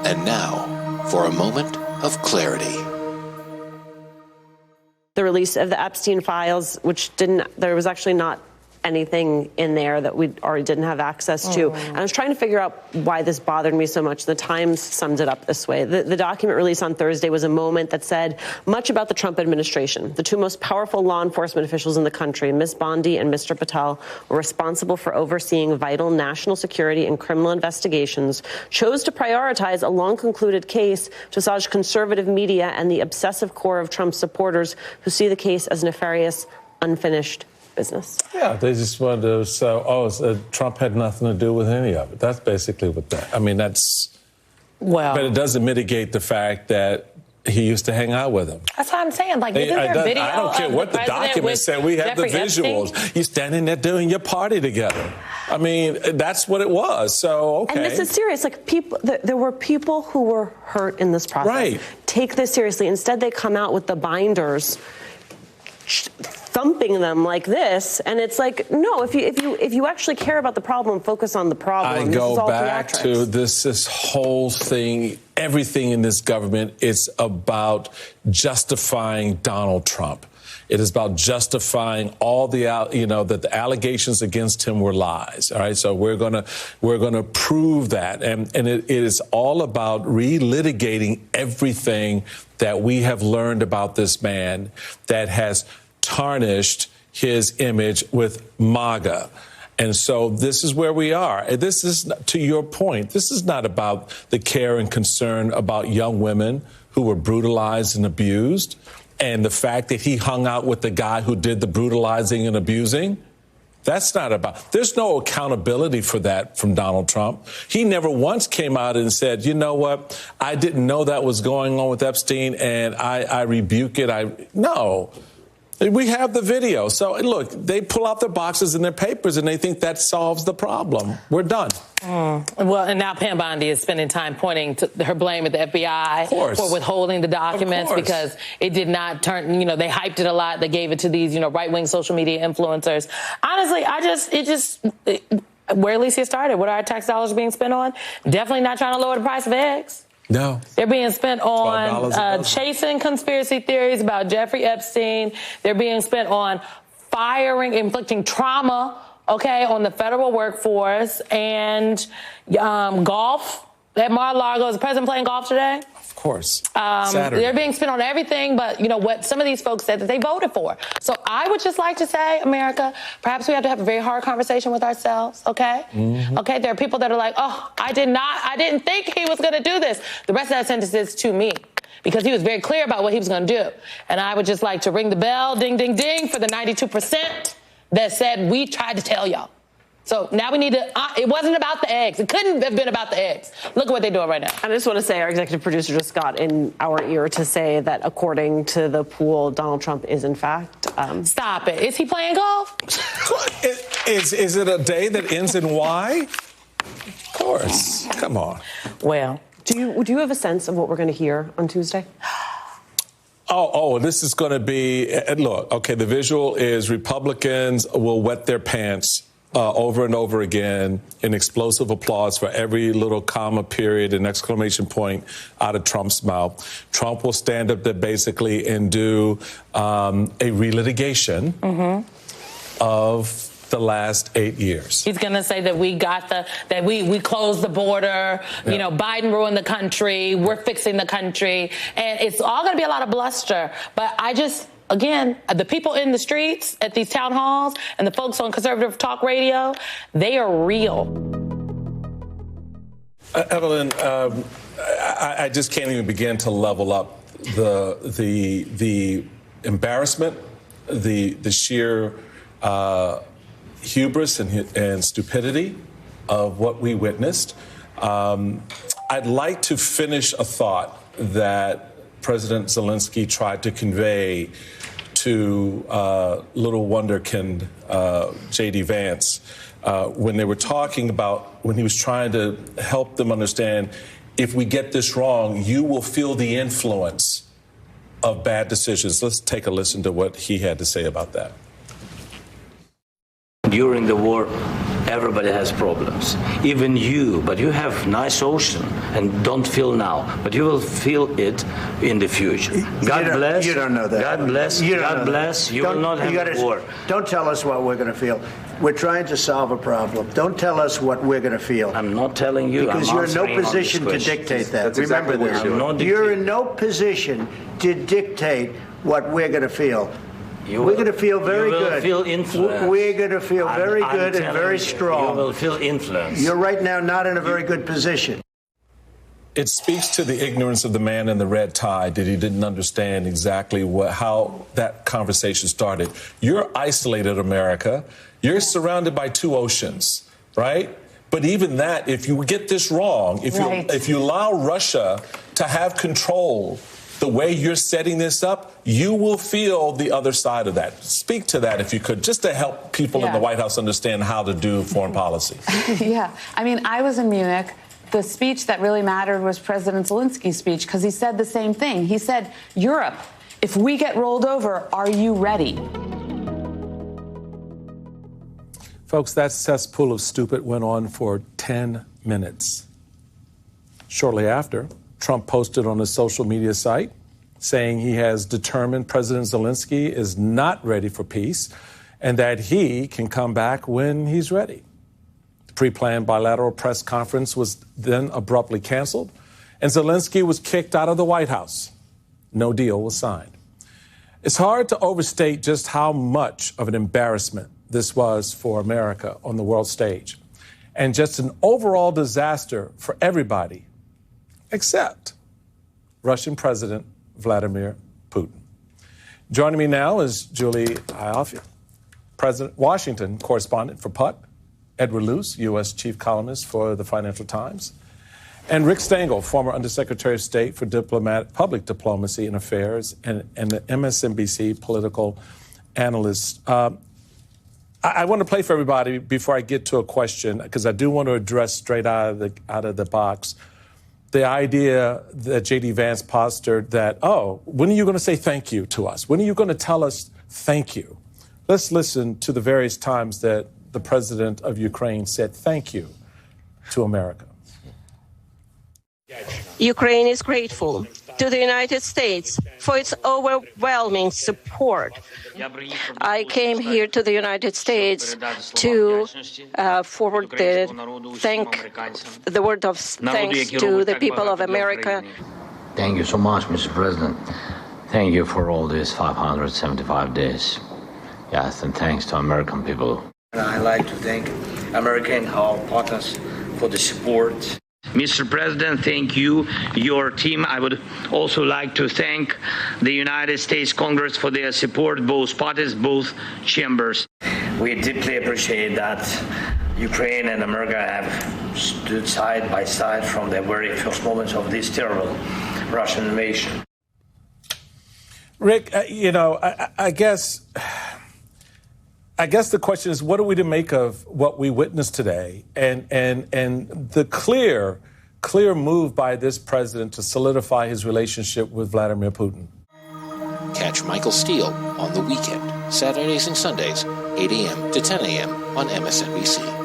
And now, for a moment of clarity. The release of the Epstein Files, there was actually not anything in there that we already didn't have access to. And I was trying to figure out why this bothered me so much. The Times summed it up this way. The document released on Thursday was a moment that said much about the Trump administration. The two most powerful law enforcement officials in the country, Ms. Bondi and Mr. Patel, were responsible for overseeing vital national security and criminal investigations, chose to prioritize a long-concluded case to massage conservative media and the obsessive core of Trump's supporters who see the case as nefarious, unfinished business. Yeah, they just wanted to say, Trump had nothing to do with any of it. That's basically what that's... Well... But it doesn't mitigate the fact that he used to hang out with him. That's what I'm saying. Like, isn't there a video? I don't care what the document said. We have the visuals. Epstein? You're standing there doing your party together. I mean, that's what it was. So, okay. And this is serious. Like, there were people who were hurt in this process. Right. Take this seriously. Instead, they come out with the binders thumping them like this, and it's like, no, if you actually care about the problem, focus on the problem. I go back to this whole thing. Everything in this government is about justifying Donald Trump. It is about justifying all that the allegations against him were lies. All right, so we're gonna prove that, and it is all about relitigating everything that we have learned about this man that has tarnished his image with MAGA. And so this is where we are. This is, to your point, this is not about the care and concern about young women who were brutalized and abused, and the fact that he hung out with the guy who did the brutalizing and abusing. That's not about, there's no accountability for that from Donald Trump. He never once came out and said, you know what, I didn't know that was going on with Epstein, and I rebuke it. No. We have the video. So, look, they pull out their boxes and their papers, and they think that solves the problem. We're done. Well, and now Pam Bondi is spending time pointing to her blame at the FBI for withholding the documents because it did not turn, they hyped it a lot. They gave it to these, right-wing social media influencers. Honestly, where Alicia started, what are our tax dollars being spent on? Definitely not trying to lower the price of eggs. No. They're being spent on chasing conspiracy theories about Jeffrey Epstein. They're being spent on inflicting trauma, on the federal workforce, and golf at Mar-a-Lago. Is the president playing golf today? Of course. Saturday. They're being spent on everything but, what some of these folks said that they voted for. So I would just like to say, America, perhaps we have to have a very hard conversation with ourselves, okay? Mm-hmm. Okay, there are people that are like, I didn't think he was going to do this. The rest of that sentence is to me, because he was very clear about what he was going to do. And I would just like to ring the bell, ding, ding, ding, for the 92% that said we tried to tell y'all. So now we need to, it wasn't about the eggs. It couldn't have been about the eggs. Look at what they're doing right now. And I just want to say our executive producer just got in our ear to say that according to the pool, Donald Trump is in fact... Stop it. Is he playing golf? Is it a day that ends in Y? Of course. Come on. Well. Do you have a sense of what we're going to hear on Tuesday? This is going to be, look, okay, the visual is Republicans will wet their pants over and over again in explosive applause for every little comma, period, and exclamation point out of Trump's mouth. Trump will stand up there basically and do a relitigation of the last 8 years. He's going to say that we closed the border, Biden ruined the country, we're fixing the country, and it's all going to be a lot of bluster. But again, the people in the streets at these town halls and the folks on conservative talk radio, they are real. Evelyn, I just can't even begin to level up the embarrassment, the sheer hubris and stupidity of what we witnessed. I'd like to finish a thought that President Zelenskyy tried to convey to little wonderkind J.D. Vance when they were talking about, when he was trying to help them understand, if we get this wrong, you will feel the influence of bad decisions. Let's take a listen to what he had to say about that. During the war, Everybody has problems, even you, but you have nice ocean and don't feel now, but you will feel it in the future. God bless. You don't know that. God bless. God bless. You will not have a war. Don't tell us what we're going to feel. We're trying to solve a problem. Don't tell us what we're going to feel. I'm not telling you. Because you're in no position to dictate that. Remember this. You're in no position to dictate what we're going to feel. We're going to feel very good. You will feel influence. We're going to feel very good and very strong. You will feel influence. You're right now not in a very good position. It speaks to the ignorance of the man in the red tie that he didn't understand exactly how that conversation started. You're isolated, America. You're surrounded by two oceans, right? But even that, if you get this wrong, if you allow Russia to have control the way you're setting this up, you will feel the other side of that. Speak to that, if you could, just to help people in the White House understand how to do foreign policy. Yeah. I mean, I was in Munich. The speech that really mattered was President Zelensky's speech, because he said the same thing. He said, Europe, if we get rolled over, are you ready? Folks, that cesspool of stupid went on for 10 minutes. Shortly after, Trump posted on his social media site saying he has determined President Zelenskyy is not ready for peace and that he can come back when he's ready. The pre-planned bilateral press conference was then abruptly canceled, and Zelenskyy was kicked out of the White House. No deal was signed. It's hard to overstate just how much of an embarrassment this was for America on the world stage, and just an overall disaster for everybody except Russian President Vladimir Putin. Joining me now is Julie Ioffe, Washington correspondent for PUT, Edward Luce, U.S. chief columnist for the Financial Times, and Rick Stengel, former Undersecretary of State for Public Diplomacy and Affairs and the MSNBC political analyst. I want to play for everybody before I get to a question, because I do want to address straight out of the box the idea that J.D. Vance postured that, when are you going to say thank you to us? When are you going to tell us thank you? Let's listen to the various times that the president of Ukraine said thank you to America. Ukraine is grateful to the United States for its overwhelming support. I came here to the United States to forward the word of thanks to the people of America. Thank you so much, Mr. President. Thank you for all these 575 days. Yes, and thanks to American people. I'd like to thank American our partners for the support. Mr. President, thank you, your team. I would also like to thank the United States Congress for their support, both parties, both chambers. We deeply appreciate that Ukraine and America have stood side by side from the very first moments of this terrible Russian invasion. Rick, I guess the question is, what are we to make of what we witnessed today and the clear move by this president to solidify his relationship with Vladimir Putin? Catch Michael Steele on The Weekend, Saturdays and Sundays, 8 a.m. to 10 a.m. on MSNBC.